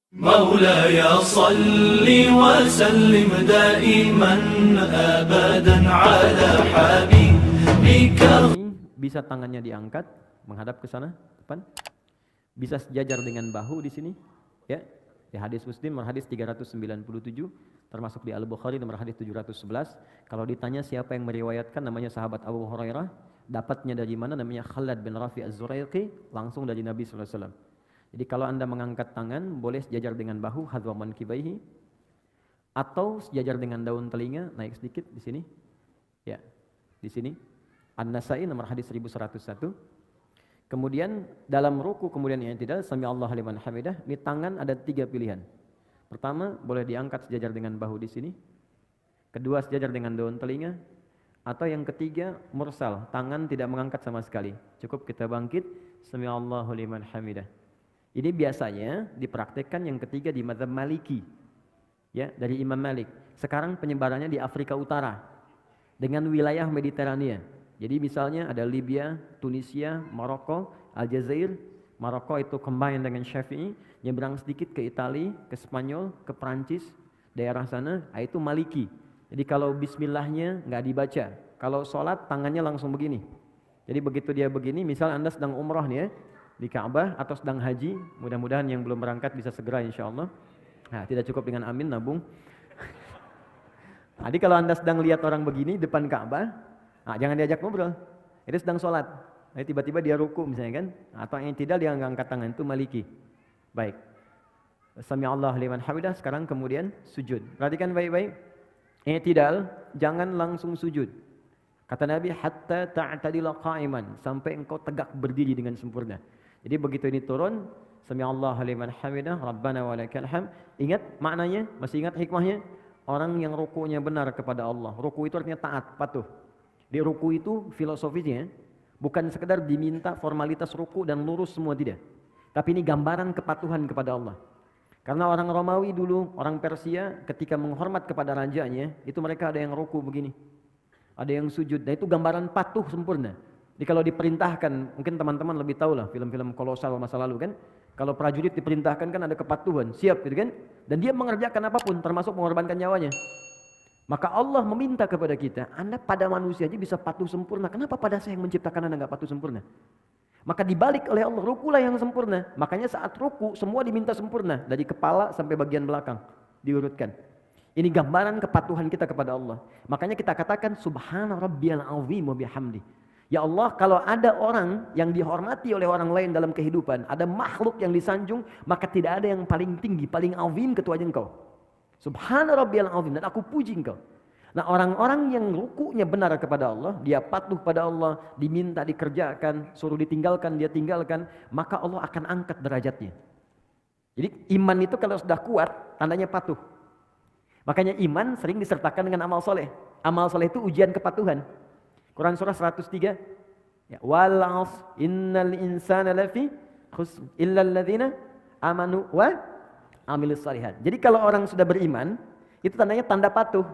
مولاي صل وسلم دائما أبدا على حبيبك. Bisa tangannya diangkat menghadap ke sana depan. Bisa sejajar dengan bahu di sini, ya. Di hadis Muslim nomor hadis 397, termasuk di Al-Bukhari nomor hadis 711. Kalau ditanya siapa yang meriwayatkan, namanya sahabat Abu Hurairah. Dapatnya dari mana? Namanya Khalad bin Rafi Az-Zuraiqi, langsung dari Nabi sallallahu alaihi wasallam. Jadi kalau Anda mengangkat tangan, boleh sejajar dengan bahu, hadwa mankibaihi, atau sejajar dengan daun telinga, naik sedikit di sini. Ya, di sini. An-Nasai nomor hadis 1101. Kemudian dalam ruku kemudian i'tidal, sami Allahu liman hamidah, di tangan ada 3 pilihan. Pertama, boleh diangkat sejajar dengan bahu di sini. Kedua, sejajar dengan daun telinga. Atau yang ketiga, mursal, tangan tidak mengangkat sama sekali. Cukup kita bangkit, sami Allahu liman hamidah. Ini biasanya dipraktekkan yang ketiga di mazhab Maliki. Ya, dari Imam Malik. Sekarang penyebarannya di Afrika Utara dengan wilayah Mediterania. Jadi misalnya ada Libya, Tunisia, Maroko, Aljazair. Maroko itu combine dengan Syafi'i, nyebrang sedikit ke Italia, ke Spanyol, ke Prancis, daerah sana, itu Maliki. Jadi kalau bismillahnya nggak dibaca, kalau sholat tangannya langsung begini. Jadi begitu dia begini, misal Anda sedang umrah nih ya, di Ka'bah atau sedang haji, mudah-mudahan yang belum berangkat bisa segera insya Allah. Nah, tidak cukup dengan amin, nabung. Jadi kalau Anda sedang lihat orang begini depan Ka'bah, nah, jangan diajak ngobrol. Itu sedang sholat. Nah, tiba-tiba dia ruku misalnya kan, atau yang tidak dia angkat tangan, itu Maliki. Baik. Sami Allah liman hamidah. Sekarang kemudian sujud. Perhatikan baik-baik. I'tidal, jangan langsung sujud. Kata Nabi, hatta ta'tadila qa'iman, sampai engkau tegak berdiri dengan sempurna. Jadi begitu ini turun, sami Allah liman hamidah, rabbana walakal hamd. Ingat maknanya? Masih ingat hikmahnya? Orang yang rukunya benar kepada Allah. Ruku itu artinya taat, patuh. Di ruku itu filosofisnya bukan sekedar diminta formalitas ruku dan lurus semua, tidak. Tapi ini gambaran kepatuhan kepada Allah. Karena orang Romawi dulu, orang Persia ketika menghormat kepada rajanya, itu mereka ada yang ruku begini. Ada yang sujud. Nah itu gambaran patuh sempurna. Jadi kalau diperintahkan, mungkin teman-teman lebih tahu lah film-film kolosal masa lalu kan. Kalau prajurit diperintahkan kan ada kepatuhan, siap gitu kan. Dan dia mengerjakan apapun termasuk mengorbankan nyawanya. Maka Allah meminta kepada kita, Anda pada manusia aja bisa patuh sempurna. Kenapa pada saya yang menciptakan Anda nggak patuh sempurna? Maka dibalik oleh Allah, rukulah yang sempurna. Makanya saat ruku semua diminta sempurna. Dari kepala sampai bagian belakang. Diurutkan. Ini gambaran kepatuhan kita kepada Allah. Makanya kita katakan, Subhana rabbiyal azim wa bihamdi. Ya Allah, kalau ada orang yang dihormati oleh orang lain dalam kehidupan, ada makhluk yang disanjung, maka tidak ada yang paling tinggi, paling azim kecuali engkau. Subhana rabbiyal azim, dan aku puji engkau. Nah orang-orang yang rukunya benar kepada Allah, dia patuh pada Allah, diminta dikerjakan, suruh ditinggalkan, dia tinggalkan, maka Allah akan angkat derajatnya. Jadi iman itu kalau sudah kuat, tandanya patuh. Makanya iman sering disertakan dengan amal soleh. Amal soleh itu ujian kepatuhan. Quran surah 103. Ya, wal 'asr innal insana lafi khusr illa alladziina amanu wa amilus shalihat. Jadi kalau orang sudah beriman, itu tandanya tanda patuh.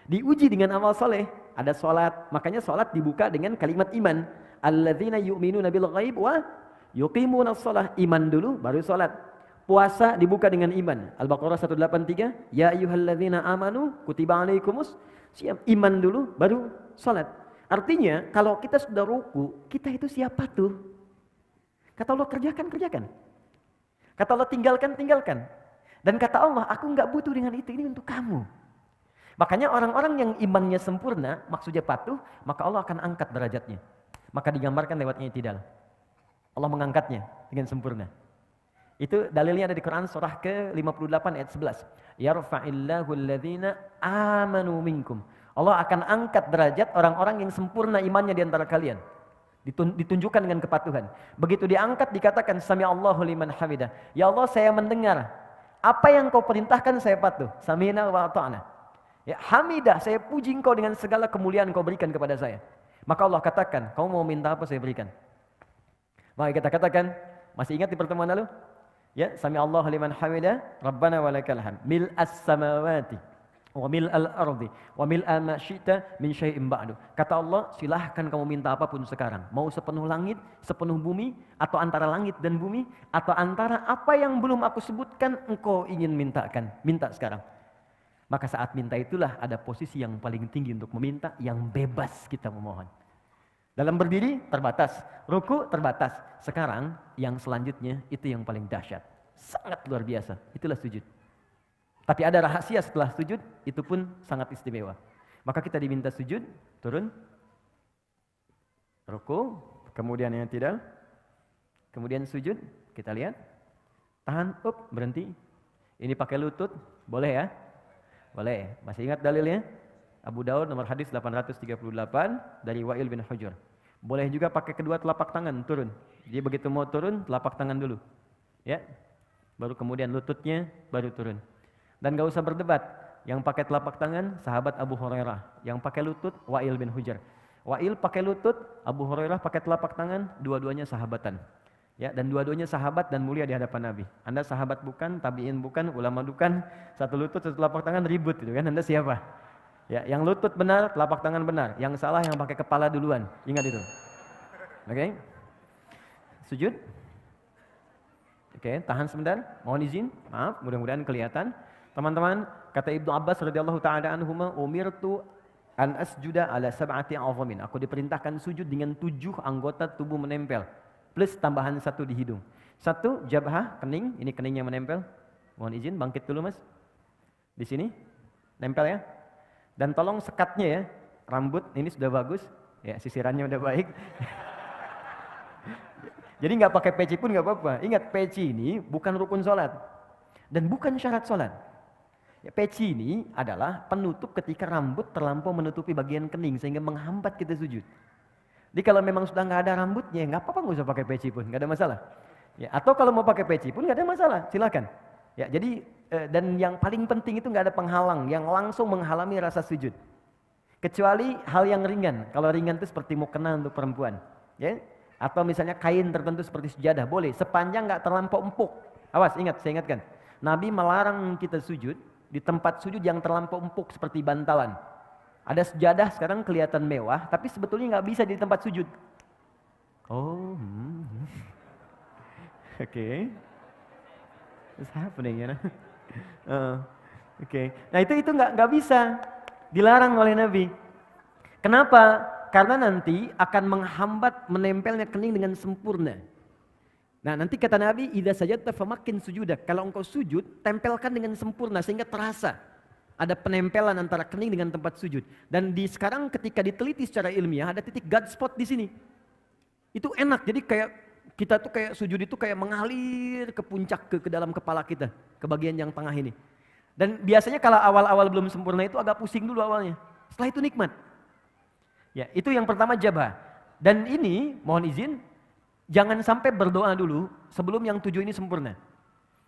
Diuji dengan amal soleh. Ada sholat, makanya sholat dibuka dengan kalimat iman. Alladzina yu'minuna bil ghaib wa yuqimunas shalah. Iman dulu baru sholat. Puasa dibuka dengan iman. Al-Baqarah 183. Ya ayyuhalladzina amanu kutiba alaikumus siyam. Iman dulu baru sholat. Artinya kalau kita sudah ruku, kita itu siap patuh. Kata Allah kerjakan, kerjakan. Kata Allah tinggalkan, tinggalkan. Dan kata Allah, aku enggak butuh dengan itu, ini untuk kamu. Makanya orang-orang yang imannya sempurna, maksudnya patuh, maka Allah akan angkat derajatnya. Maka digambarkan lewat i'tidal. Allah mengangkatnya dengan sempurna. Itu dalilnya ada di Quran surah ke-58 ayat 11. Yarfa'illahu alladhina amanu minkum. Allah akan angkat derajat orang-orang yang sempurna imannya di antara kalian. Ditunjukkan dengan kepatuhan. Begitu diangkat dikatakan sami Allahu liman hamidah. Ya Allah, saya mendengar apa yang kau perintahkan, saya patuh. Sami'na wa ata'na. Ya, hamidah, saya puji engkau dengan segala kemuliaan kau berikan kepada saya. Maka Allah katakan, kau mau minta apa saya berikan. Maka kita katakan, masih ingat di pertemuan lalu? Ya, sami Allahu liman hamidah, Rabbana walakal hamd. Mil'as samawati wa mil'al ardi wa mil'a ma syi'ta min syai'in ba'du. Kata Allah, silahkan kamu minta apapun sekarang. Mau sepenuh langit, sepenuh bumi, atau antara langit dan bumi, atau antara apa yang belum aku sebutkan engkau ingin mintakan. Minta sekarang. Maka saat minta itulah ada posisi yang paling tinggi untuk meminta, yang bebas kita memohon. Dalam berdiri terbatas, ruku terbatas. Sekarang yang selanjutnya itu yang paling dahsyat. Sangat luar biasa, itulah sujud. Tapi ada rahasia setelah sujud, itu pun sangat istimewa. Maka kita diminta sujud, turun, ruku, kemudian yang tidak, kemudian sujud, kita lihat, tahan, berhenti. Ini pakai lutut, boleh ya? Boleh. Masih ingat dalilnya? Abu Daud nomor hadis 838 dari Wa'il bin Hujur. Boleh juga pakai kedua telapak tangan turun. Jadi begitu mau turun, telapak tangan dulu. Ya. Baru kemudian lututnya baru turun. Dan gak usah berdebat. Yang pakai telapak tangan sahabat Abu Hurairah, yang pakai lutut Wa'il bin Hujur. Wa'il pakai lutut, Abu Hurairah pakai telapak tangan, dua-duanya sahabatan. Ya, dan dua-duanya sahabat dan mulia di hadapan Nabi. Anda sahabat bukan, tabi'in bukan, ulama bukan, satu lutut, satu telapak tangan ribut gitu kan. Anda siapa? Ya, yang lutut benar, telapak tangan benar. Yang salah yang pakai kepala duluan. Ingat itu. Oke. Sujud. Oke, tahan sebentar. Mohon izin. Maaf, mudah-mudahan kelihatan. Teman-teman, kata Ibnu Abbas radhiyallahu taala anhuma, umirtu an asjuda ala sab'ati azamin. Aku diperintahkan sujud dengan 7 anggota tubuh menempel. Plus tambahan 1 di hidung. 1, jabhah, kening. Ini keningnya menempel. Mohon izin, bangkit dulu mas. Di sini. Nempel ya. Dan tolong sekatnya ya, rambut ini sudah bagus, ya sisirannya udah baik. Jadi nggak pakai peci pun nggak apa-apa. Ingat, peci ini bukan rukun sholat dan bukan syarat sholat. Ya, peci ini adalah penutup ketika rambut terlampau menutupi bagian kening sehingga menghambat kita sujud. Jadi kalau memang sudah nggak ada rambutnya, nggak apa-apa, nggak usah pakai peci pun, nggak ada masalah. Ya, atau kalau mau pakai peci pun nggak ada masalah, silakan. Ya, jadi dan yang paling penting itu nggak ada penghalang yang langsung menghalangi rasa sujud. Kecuali hal yang ringan. Kalau ringan itu seperti mukena untuk perempuan, ya. Atau misalnya kain tertentu seperti sejadah, boleh sepanjang nggak terlampau empuk. Awas, ingat, saya ingatkan. Nabi melarang kita sujud di tempat sujud yang terlampau empuk seperti bantalan. Ada sejadah sekarang kelihatan mewah, tapi sebetulnya nggak bisa di tempat sujud. Oh, Oke. What's happening, you know? Oke. Nah itu nggak bisa, dilarang oleh Nabi. Kenapa? Karena nanti akan menghambat menempelnya kening dengan sempurna. Nah nanti kata Nabi, idza sajadta famakin sujudak. Kalau engkau sujud, tempelkan dengan sempurna sehingga terasa ada penempelan antara kening dengan tempat sujud. Dan sekarang ketika diteliti secara ilmiah ada titik God spot di sini. Itu enak. Jadi kayak kita tuh kayak sujud itu kayak mengalir ke puncak ke dalam kepala kita, ke bagian yang tengah ini. Dan biasanya kalau awal-awal belum sempurna itu agak pusing dulu awalnya. Setelah itu nikmat. Ya, itu yang pertama jabah. Dan ini mohon izin, jangan sampai berdoa dulu sebelum yang 7 ini sempurna.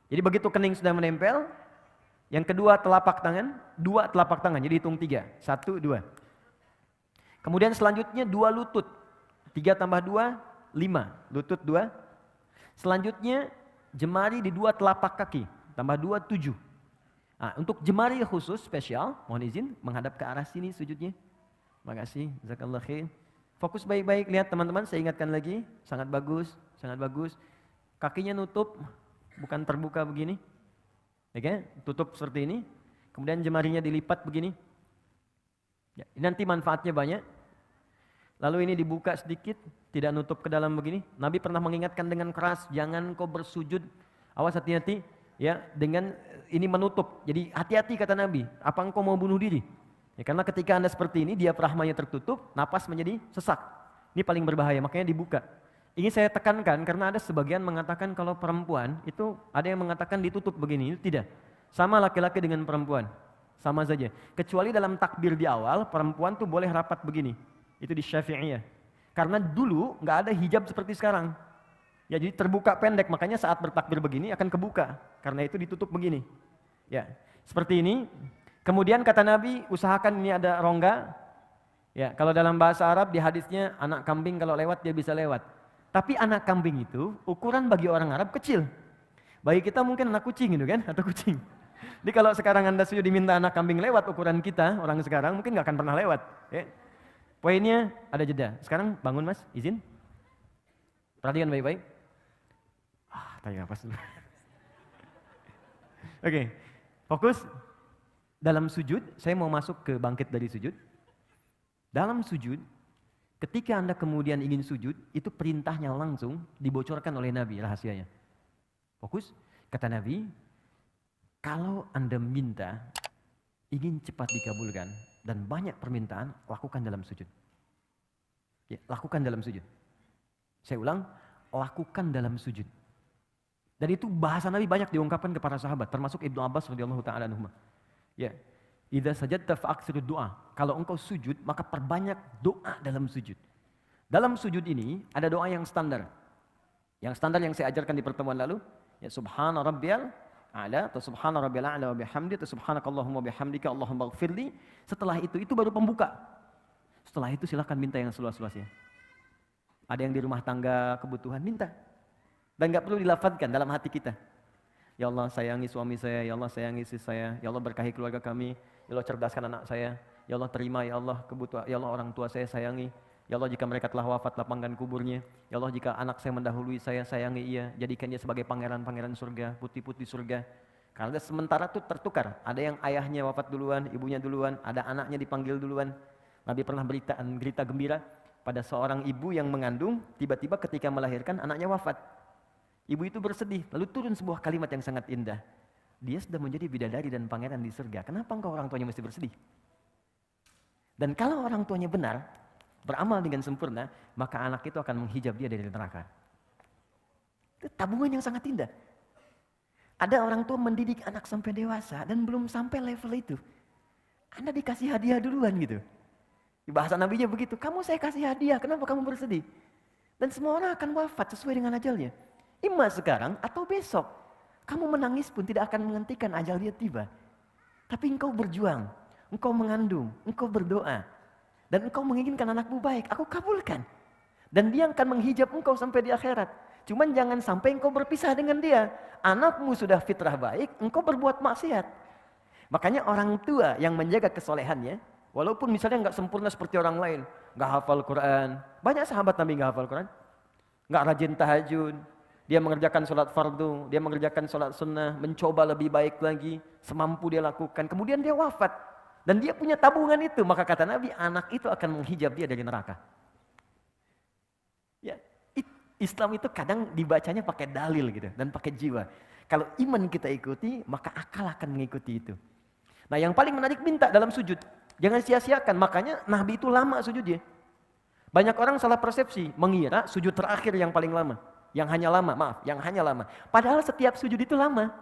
Jadi begitu kening sudah menempel, yang kedua telapak tangan, 2 telapak tangan, jadi hitung 3. 1, 2. Kemudian selanjutnya 2 lutut. 3 tambah 2, 5, lutut 2. Selanjutnya jemari di 2 telapak kaki, tambah 2, 7. Nah, untuk jemari khusus spesial, mohon izin menghadap ke arah sini sujudnya. Makasih, jazakallah khair. Fokus baik-baik, lihat teman-teman, saya ingatkan lagi, sangat bagus, sangat bagus. Kakinya nutup, bukan terbuka begini. Oke, tutup seperti ini. Kemudian jemarinya dilipat begini. Ya, nanti manfaatnya banyak. Lalu ini dibuka sedikit, tidak nutup ke dalam begini. Nabi pernah mengingatkan dengan keras, jangan kau bersujud, awas hati-hati, ya, dengan ini menutup. Jadi hati-hati kata Nabi, apa engkau mau bunuh diri? Ya, karena ketika Anda seperti ini, diafragmanya tertutup, napas menjadi sesak. Ini paling berbahaya, makanya dibuka. Ini saya tekankan karena ada sebagian mengatakan kalau perempuan itu ada yang mengatakan ditutup begini, itu tidak. Sama laki-laki dengan perempuan, sama saja. Kecuali dalam takbir di awal, perempuan tuh boleh rapat begini. Itu di Syafi'iyah. Karena dulu nggak ada hijab seperti sekarang. Ya, jadi terbuka pendek, makanya saat bertakbir begini akan kebuka. Karena itu ditutup begini. Ya, seperti ini. Kemudian kata Nabi, usahakan ini ada rongga. Ya, kalau dalam bahasa Arab di hadisnya anak kambing kalau lewat dia bisa lewat. Tapi anak kambing itu ukuran bagi orang Arab kecil. Bagi kita mungkin anak kucing gitu kan, atau kucing. Jadi kalau sekarang Anda sujud diminta anak kambing lewat ukuran kita, orang sekarang mungkin nggak akan pernah lewat. Ya. Poinnya ada jeda. Sekarang bangun Mas, izin. Perhatikan baik-baik. Tanya apa dulu. Oke, fokus. Dalam sujud, saya mau masuk ke bangkit dari sujud. Dalam sujud, ketika Anda kemudian ingin sujud, itu perintahnya langsung dibocorkan oleh Nabi, rahasianya. Fokus, kata Nabi, kalau Anda minta, ingin cepat dikabulkan, dan banyak permintaan, lakukan dalam sujud. Ya, lakukan dalam sujud. Saya ulang, lakukan dalam sujud. Dan itu bahasa Nabi banyak diungkapkan kepada sahabat, termasuk Ibnu Abbas radhiyallahu ta'ala anhuma. Ya, idza sajadta fa'aksirud doa. Kalau engkau sujud, maka perbanyak doa dalam sujud. Dalam sujud ini ada doa yang standar. Yang standar yang saya ajarkan di pertemuan lalu, ya subhana rabbiyal a'la atau subhana rabbiyal a'la wa bihamdi atau subhanakallahumma bihamdika Allahumma ighfirli. Setelah itu baru pembuka. Setelah itu silakan minta yang seluas-luasnya. Ada yang di rumah tangga kebutuhan, minta. Dan enggak perlu dilafadzkan dalam hati kita. Ya Allah sayangi suami saya, ya Allah sayangi istri saya, ya Allah berkahi keluarga kami, ya Allah cerdaskan anak saya, ya Allah terima ya Allah kebutuhan, ya Allah orang tua saya sayangi, ya Allah jika mereka telah wafat lapangkan kuburnya, ya Allah jika anak saya mendahului saya sayangi ia, jadikan dia sebagai pangeran-pangeran surga, putih-putih surga. Karena sementara itu tertukar, ada yang ayahnya wafat duluan, ibunya duluan, ada anaknya dipanggil duluan. Nabi pernah berita gembira pada seorang ibu yang mengandung, tiba-tiba ketika melahirkan anaknya wafat. Ibu itu bersedih, lalu turun sebuah kalimat yang sangat indah. Dia sudah menjadi bidadari dan pangeran di surga. Kenapa engkau orang tuanya mesti bersedih? Dan kalau orang tuanya benar, beramal dengan sempurna, maka anak itu akan menghijab dia dari neraka. Itu tabungan yang sangat indah. Ada orang tua mendidik anak sampai dewasa dan belum sampai level itu. Anda dikasih hadiah duluan gitu. Di bahasa Nabinya begitu, kamu saya kasih hadiah, kenapa kamu bersedih? Dan semua orang akan wafat sesuai dengan ajalnya. Ima sekarang atau besok. Kamu menangis pun tidak akan menghentikan ajal dia tiba. Tapi engkau berjuang, engkau mengandung, engkau berdoa. Dan engkau menginginkan anakmu baik, aku kabulkan. Dan dia akan menghijab engkau sampai di akhirat. Cuman jangan sampai engkau berpisah dengan dia. Anakmu sudah fitrah baik, engkau berbuat maksiat. Makanya orang tua yang menjaga kesolehannya, walaupun misalnya nggak sempurna seperti orang lain, nggak hafal Quran. Banyak sahabat Nabi nggak hafal Quran, nggak rajin tahajud. Dia mengerjakan sholat fardu, dia mengerjakan sholat sunnah, mencoba lebih baik lagi, semampu dia lakukan. Kemudian dia wafat. Dan dia punya tabungan itu. Maka kata Nabi, anak itu akan menghijab dia dari neraka. Ya, Islam itu kadang dibacanya pakai dalil gitu dan pakai jiwa. Kalau iman kita ikuti, maka akal akan mengikuti itu. Nah yang paling menarik minta dalam sujud. Jangan sia-siakan, makanya Nabi itu lama sujudnya. Banyak orang salah persepsi, mengira sujud terakhir yang paling lama. Yang hanya lama. Padahal setiap sujud itu lama.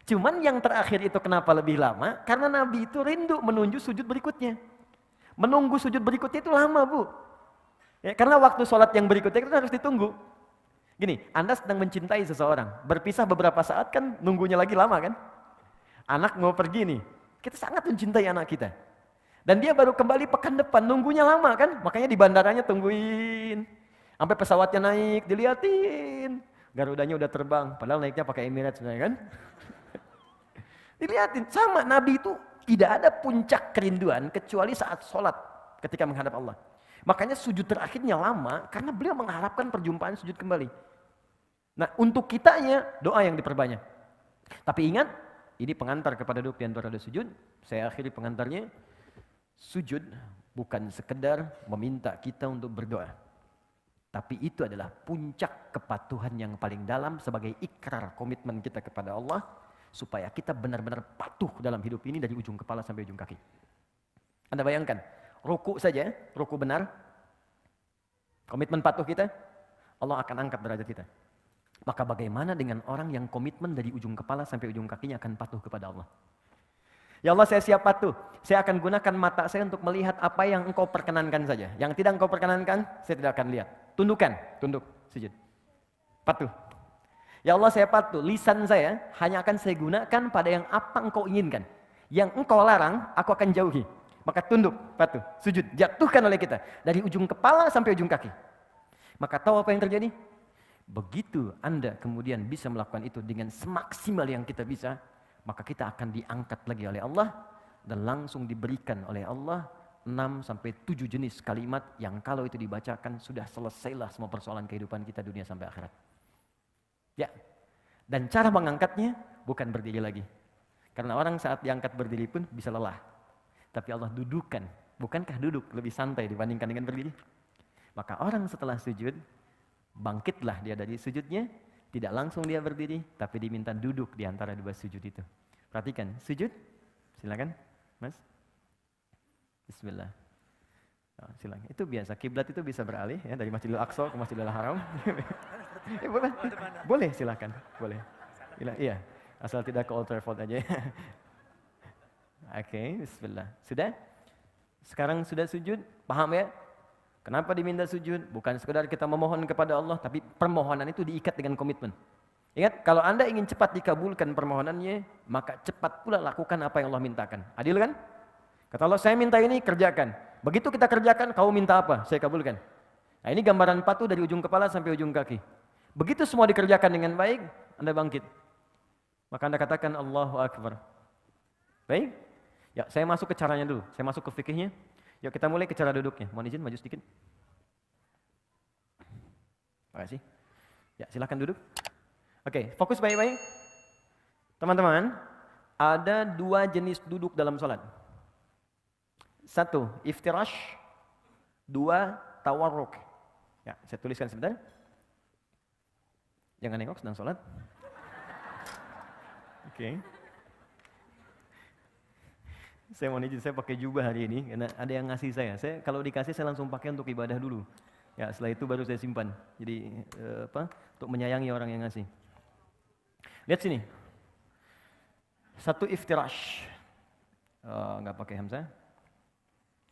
Cuman yang terakhir itu kenapa lebih lama? Karena Nabi itu rindu menuju sujud berikutnya. Menunggu sujud berikutnya itu lama, Bu. Ya, karena waktu sholat yang berikutnya itu harus ditunggu. Gini, Anda sedang mencintai seseorang. Berpisah beberapa saat kan nunggunya lagi lama kan? Anak mau pergi nih. Kita sangat mencintai anak kita. Dan dia baru kembali pekan depan, nunggunya lama kan? Makanya di bandaranya tungguin. Sampai pesawatnya naik, diliatin. Garudanya udah terbang, padahal naiknya pakai Emirates sebenarnya kan. Diliatin, sama Nabi itu tidak ada puncak kerinduan kecuali saat sholat ketika menghadap Allah. Makanya sujud terakhirnya lama karena beliau mengharapkan perjumpaan sujud kembali. Nah untuk kitanya doa yang diperbanyak. Tapi ingat, ini pengantar kepada doa di antara sujud. Saya akhiri pengantarnya. Sujud bukan sekedar meminta kita untuk berdoa. Tapi itu adalah puncak kepatuhan yang paling dalam sebagai ikrar komitmen kita kepada Allah. Supaya kita benar-benar patuh dalam hidup ini dari ujung kepala sampai ujung kaki. Anda bayangkan, ruku saja, ruku benar. Komitmen patuh kita, Allah akan angkat derajat kita. Maka bagaimana dengan orang yang komitmen dari ujung kepala sampai ujung kakinya akan patuh kepada Allah. Ya Allah saya siap patuh, saya akan gunakan mata saya untuk melihat apa yang engkau perkenankan saja. Yang tidak engkau perkenankan, saya tidak akan lihat. Tundukkan, tunduk, sujud. Patuh. Ya Allah saya patuh, lisan saya hanya akan saya gunakan pada yang apa engkau inginkan. Yang engkau larang, aku akan jauhi. Maka tunduk, patuh, sujud, jatuhkan oleh kita. Dari ujung kepala sampai ujung kaki. Maka tahu apa yang terjadi? Begitu Anda kemudian bisa melakukan itu dengan semaksimal yang kita bisa, maka kita akan diangkat lagi oleh Allah dan langsung diberikan oleh Allah 6-7 jenis kalimat yang kalau itu dibacakan sudah selesailah semua persoalan kehidupan kita dunia sampai akhirat. Ya. Dan cara mengangkatnya bukan berdiri lagi. Karena orang saat diangkat berdiri pun bisa lelah. Tapi Allah dudukan. Bukankah duduk lebih santai dibandingkan dengan berdiri? Maka orang setelah sujud, bangkitlah dia dari sujudnya, tidak langsung dia berdiri, tapi diminta duduk di antara dua sujud itu. Perhatikan, sujud, silakan, Mas. Bismillah. Oh, silakan. Itu biasa, kiblat itu bisa beralih ya dari Masjidil Aqsa ke Masjidil Haram. Boleh, boleh silakan, boleh. Iya, asal tidak ke Old Trafford aja. Oke, Bismillah. Sudah? Sekarang sudah sujud, paham ya? Kenapa diminta sujud? Bukan sekedar kita memohon kepada Allah, tapi permohonan itu diikat dengan komitmen. Ingat, kalau Anda ingin cepat dikabulkan permohonannya, maka cepat pula lakukan apa yang Allah mintakan. Adil kan? Kata Allah, saya minta ini, kerjakan. Begitu kita kerjakan, kau minta apa? Saya kabulkan. Nah, ini gambaran patung dari ujung kepala sampai ujung kaki. Begitu semua dikerjakan dengan baik, Anda bangkit. Maka Anda katakan, Allahu Akbar. Baik? Ya, saya masuk ke caranya dulu. Saya masuk ke fikihnya. Yuk kita mulai ke cara duduknya. Mohon izin maju sedikit. Terima kasih. Ya, silakan duduk. Oke, fokus baik-baik. Teman-teman, ada 2 jenis duduk dalam salat. 1, iftirash. 2, tawarruk. Ya, saya tuliskan sebentar. Jangan nengok sedang salat. Oke. Saya mau izin, saya pakai jubah hari ini karena ada yang ngasih saya. Saya kalau dikasih saya langsung pakai untuk ibadah dulu. Ya, setelah itu baru saya simpan. Jadi untuk menyayangi orang yang ngasih. Lihat sini. 1 iftirash. Enggak pakai hamzah.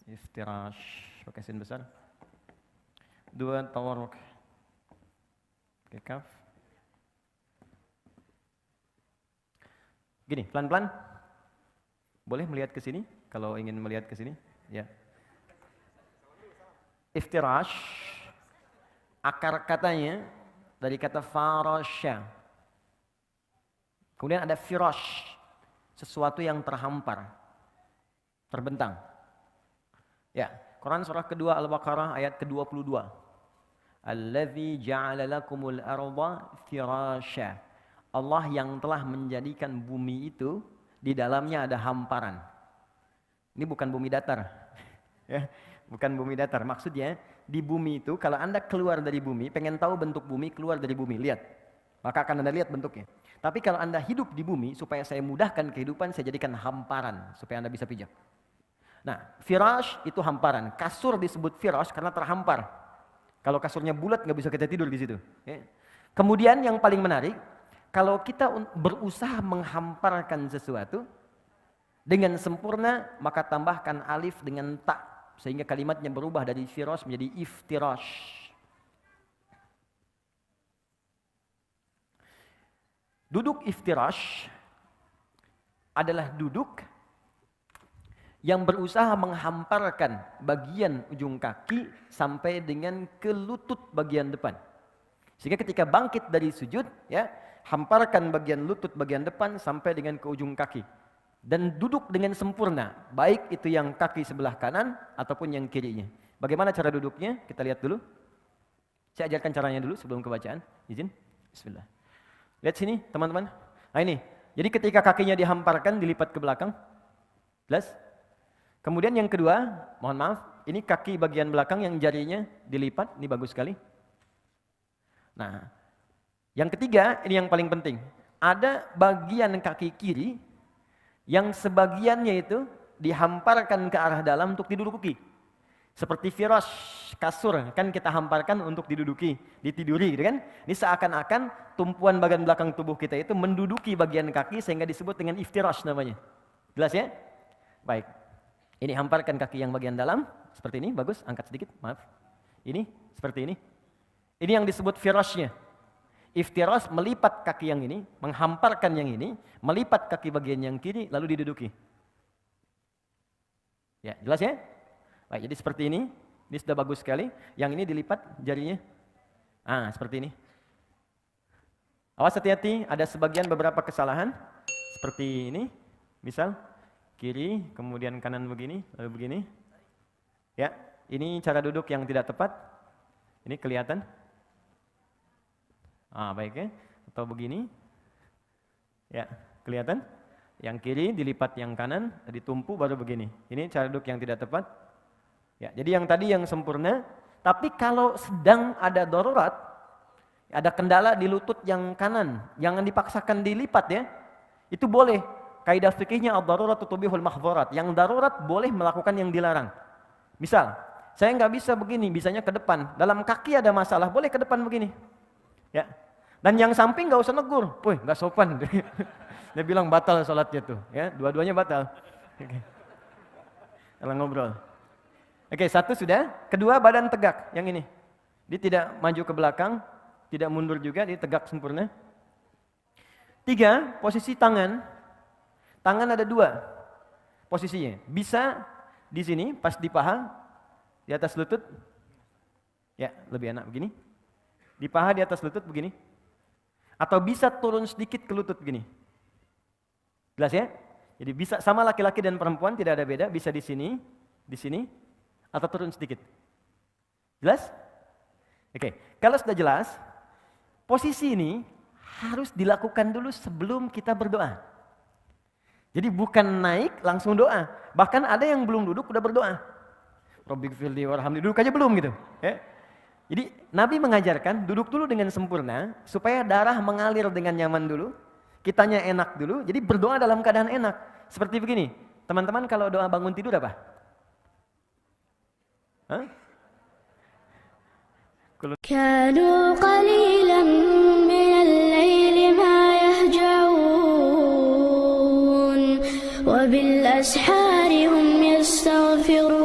Iftirash pakai sin besar. 2 tawarruk. Pakai kaf. Gini, pelan-pelan. Boleh melihat ke sini kalau ingin melihat ke sini, ya. Iftirash akar katanya dari kata farasya. Kemudian ada firash, sesuatu yang terhampar, terbentang. Ya, Quran surah kedua Al-Baqarah ayat ke-22. Allazi ja'ala lakumul arda firasya. Allah yang telah menjadikan bumi itu di dalamnya ada hamparan. Ini bukan bumi datar. Ya, bukan bumi datar. Maksudnya di bumi itu kalau Anda keluar dari bumi, pengen tahu bentuk bumi, keluar dari bumi, lihat. Maka akan Anda lihat bentuknya. Tapi kalau Anda hidup di bumi, supaya saya mudahkan kehidupan, saya jadikan hamparan supaya Anda bisa pijak. Nah, firash itu hamparan. Kasur disebut firash karena terhampar. Kalau kasurnya bulat nggak bisa kita tidur di situ. Ya. Kemudian yang paling menarik, kalau kita berusaha menghamparkan sesuatu dengan sempurna, maka tambahkan alif dengan ta sehingga kalimatnya berubah dari firash menjadi iftirash. Duduk iftirash adalah duduk yang berusaha menghamparkan bagian ujung kaki sampai dengan ke lutut bagian depan. Sehingga ketika bangkit dari sujud, ya, hamparkan bagian lutut bagian depan sampai dengan ke ujung kaki. Dan duduk dengan sempurna, baik itu yang kaki sebelah kanan ataupun yang kirinya. Bagaimana cara duduknya? Kita lihat dulu. Saya ajarkan caranya dulu sebelum kebacaan. Izin. Bismillah. Lihat sini teman-teman. Nah ini. Jadi ketika kakinya dihamparkan, dilipat ke belakang. Jelas? Kemudian yang kedua, mohon maaf, ini kaki bagian belakang yang jarinya dilipat. Ini bagus sekali. Nah, yang ketiga, ini yang paling penting. Ada bagian kaki kiri yang sebagiannya itu dihamparkan ke arah dalam untuk diduduki. Seperti firash, kasur, kan kita hamparkan untuk diduduki, ditiduri gitu kan. Ini seakan-akan tumpuan bagian belakang tubuh kita itu menduduki bagian kaki sehingga disebut dengan iftirash namanya. Jelas ya? Baik. Ini hamparkan kaki yang bagian dalam, seperti ini, bagus, angkat sedikit, maaf. Ini, seperti ini. Ini yang disebut firashnya. Iftirash melipat kaki yang ini, menghamparkan yang ini, melipat kaki bagian yang kiri, lalu diduduki. Ya, jelas ya? Baik, jadi seperti ini sudah bagus sekali. Yang ini dilipat jarinya. Seperti ini. Awas hati-hati, ada sebagian beberapa kesalahan. seperti ini, misal kiri, kemudian kanan begini, lalu begini. Ya, ini cara duduk yang tidak tepat. Ini kelihatan? Baik ya. Atau begini. Ya, kelihatan? Yang kiri dilipat yang kanan, ditumpu baru begini. Ini cara duduk yang tidak tepat. Ya, jadi yang tadi yang sempurna. Tapi kalau sedang ada darurat, ada kendala di lutut yang kanan, jangan dipaksakan dilipat ya. Itu boleh. Kaidah fikihnya ad-darurat tubihul mahdzurat. Yang darurat boleh melakukan yang dilarang. Misal, saya nggak bisa begini, bisanya ke depan. Dalam kaki ada masalah, boleh ke depan begini. Ya. Dan yang samping nggak usah negur. Woi, nggak sopan. Dia bilang batal sholatnya tuh. Ya, dua-duanya batal. Oke. Kalau ngobrol. Oke, satu sudah. Kedua, badan tegak. Yang ini. Dia tidak maju ke belakang, tidak mundur juga, dia tegak sempurna. 3, posisi tangan. Tangan ada 2 posisinya. Bisa di sini, pas di paha, di atas lutut. Ya, lebih enak begini. Di paha, di atas lutut begini. Atau bisa turun sedikit ke lutut begini. Jelas ya? Jadi bisa sama laki-laki dan perempuan, tidak ada beda. Bisa di sini, atau turun sedikit. Jelas? Oke, kalau sudah jelas, posisi ini harus dilakukan dulu sebelum kita berdoa. Jadi bukan naik langsung doa. Bahkan ada yang belum duduk udah berdoa. Rabbighfirli warhamni, duduk aja belum gitu. Ya. Jadi Nabi mengajarkan duduk dulu dengan sempurna supaya darah mengalir dengan nyaman dulu, kitanya enak dulu. Jadi berdoa dalam keadaan enak. Seperti begini, teman-teman kalau doa bangun tidur apa? كانوا قليلا من الليل ما يهجعون وبالأسحار هم يستغفرون